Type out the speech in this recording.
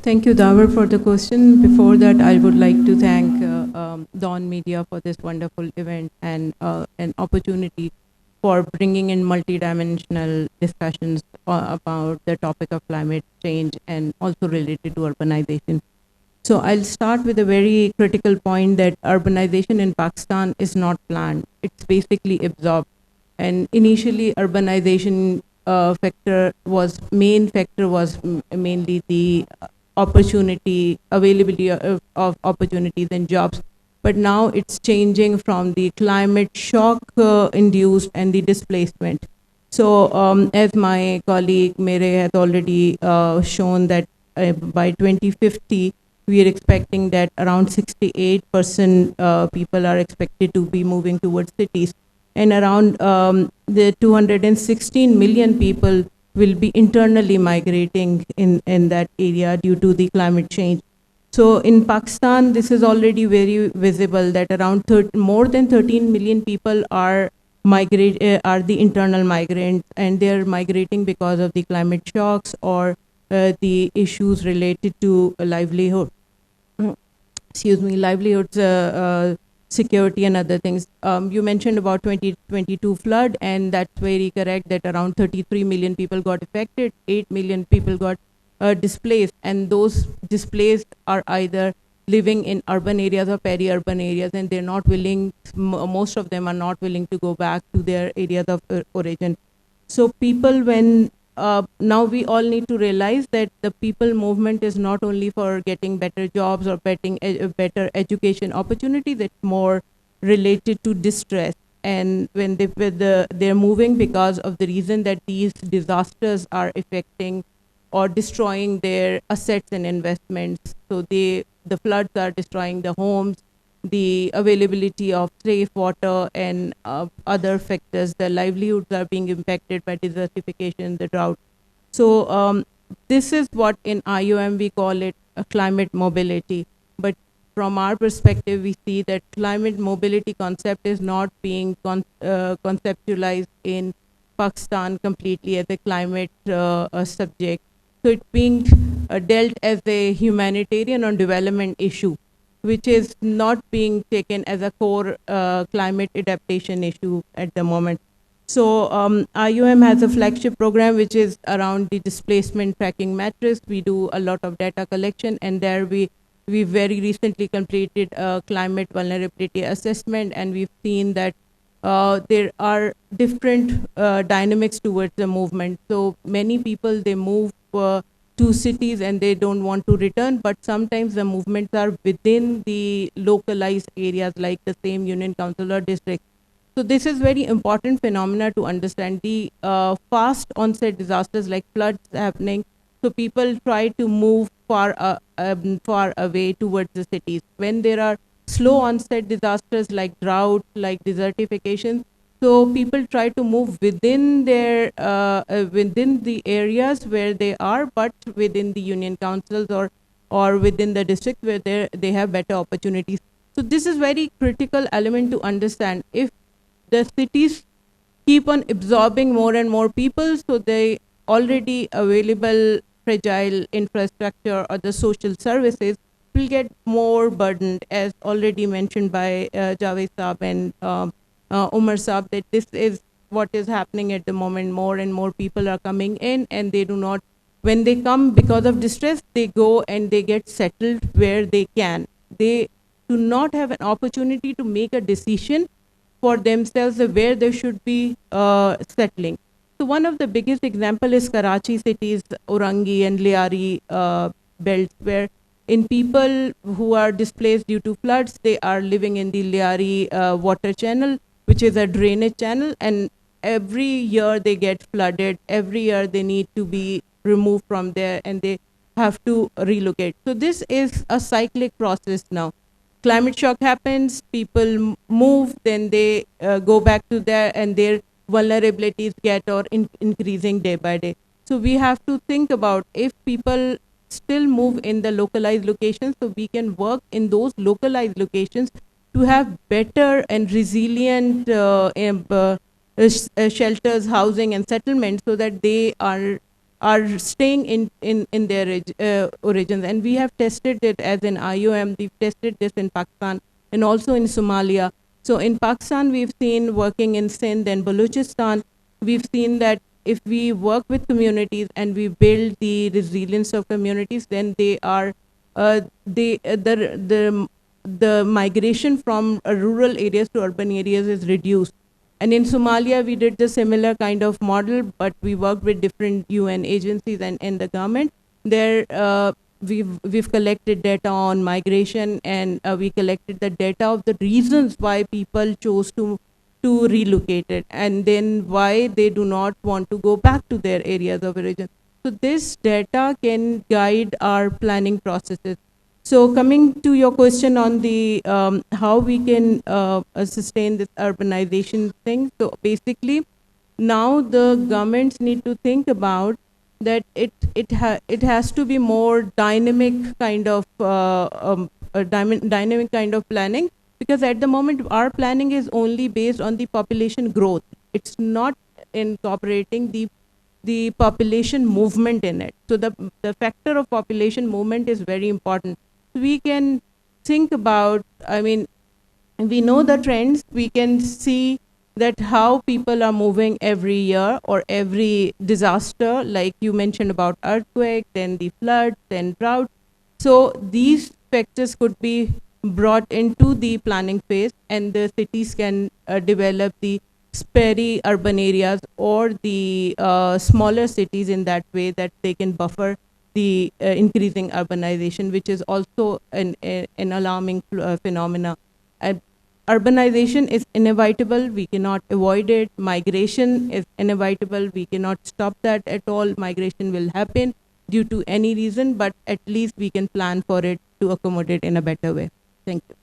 Thank you, Davar, for the question. Before that, I would like to thank Dawn Media for this wonderful event and an opportunity for bringing in multidimensional discussions about the topic of climate change and also related to urbanization. So I'll start with a very critical point that urbanization in Pakistan is not planned. It's basically absorbed. And initially, urbanization main factor was mainly the opportunity, availability of opportunities and jobs. But now it's changing from the climate shock induced and the displacement. So as my colleague Mere has already shown that by 2050, we are expecting that around 68% people are expected to be moving towards cities, and around the 216 million people will be internally migrating in that area due to the climate change. So in Pakistan, this is already very visible that around more than 13 million people are are the internal migrants, and they're migrating because of the climate shocks or the issues related to livelihood. Excuse me, livelihoods, security, and other things. You mentioned about 2022 flood, and that's very correct that around 33 million people got affected, 8 million people got displaced, and those displaced are either living in urban areas or peri-urban areas, and they're not willing, most of them are not willing to go back to their areas of origin. So people, when now we all need to realize that the people movement is not only for getting better jobs or better education opportunities, it's more related to distress. And when they're moving because of the reason that these disasters are affecting or destroying their assets and investments. So the floods are destroying the homes, the availability of safe water, and other factors. The livelihoods are being impacted by desertification, the drought. So this is what in IOM we call it a climate mobility. But from our perspective, we see that climate mobility concept is not being conceptualized in Pakistan completely as a climate subject. So it's being dealt as a humanitarian or development issue, which is not being taken as a core climate adaptation issue at the moment. So IOM has a flagship program which is around the displacement tracking matrix. We do a lot of data collection, and there we very recently completed a climate vulnerability assessment, and we've seen that there are different dynamics towards the movement. So many people, they move to cities and they don't want to return, but sometimes the movements are within the localized areas like the same union council or district. So this is very important phenomena to understand the fast onset disasters like floods happening. So people try to move far away towards the cities. When there are slow onset disasters like drought, like desertification, so people try to move within their within the areas where they are, but within the union councils or within the district where they have better opportunities. So this is very critical element to understand. If the cities keep on absorbing more and more people, so they already available fragile infrastructure or the social services will get more burdened, as already mentioned by Javed Saab and Umar Saab, that this is what is happening at the moment. More and more people are coming in, and they do not, when they come because of distress, they go and they get settled where they can. They do not have an opportunity to make a decision for themselves where they should be settling. So one of the biggest example is Karachi city's Orangi and Liari belts, where in people who are displaced due to floods, they are living in the Liari water channel, which is a drainage channel, and every year they get flooded. Every year they need to be removed from there, and they have to relocate. So this is a cyclic process now. Climate shock happens, people move, then they go back to there, and their vulnerabilities get or increasing day by day. So we have to think about, if people still move in the localized locations, so we can work in those localized locations to have better and resilient shelters, housing, and settlements, so that they are are staying in their origins. And we have tested it as an IOM, we've tested this in Pakistan and also in Somalia. So in Pakistan, we've seen working in Sindh and Balochistan, we've seen that if we work with communities and we build the resilience of communities, then they are, the migration from rural areas to urban areas is reduced. And in Somalia, we did the similar kind of model, but we worked with different UN agencies and the government. There, we've collected data on migration, and we collected the data of the reasons why people chose to relocate it, and then why they do not want to go back to their areas of origin. So this data can guide our planning processes. So coming to your question on the how we can sustain this urbanization thing. So basically, now the governments need to think about that it has to be more dynamic kind of dynamic kind of planning, because at the moment our planning is only based on the population growth. It's not incorporating the population movement in it. So the factor of population movement is very important. We can think about, I mean, we know the trends, we can see that how people are moving every year or every disaster, like you mentioned about earthquake, then the flood, then drought. So these factors could be brought into the planning phase, and the cities can develop the peri-urban areas or the smaller cities in that way that they can buffer the increasing urbanization, which is also an alarming phenomena. Urbanization is inevitable, we cannot avoid it. Migration is inevitable, we cannot stop that at all. Migration will happen due to any reason, but at least we can plan for it to accommodate in a better way. Thank you.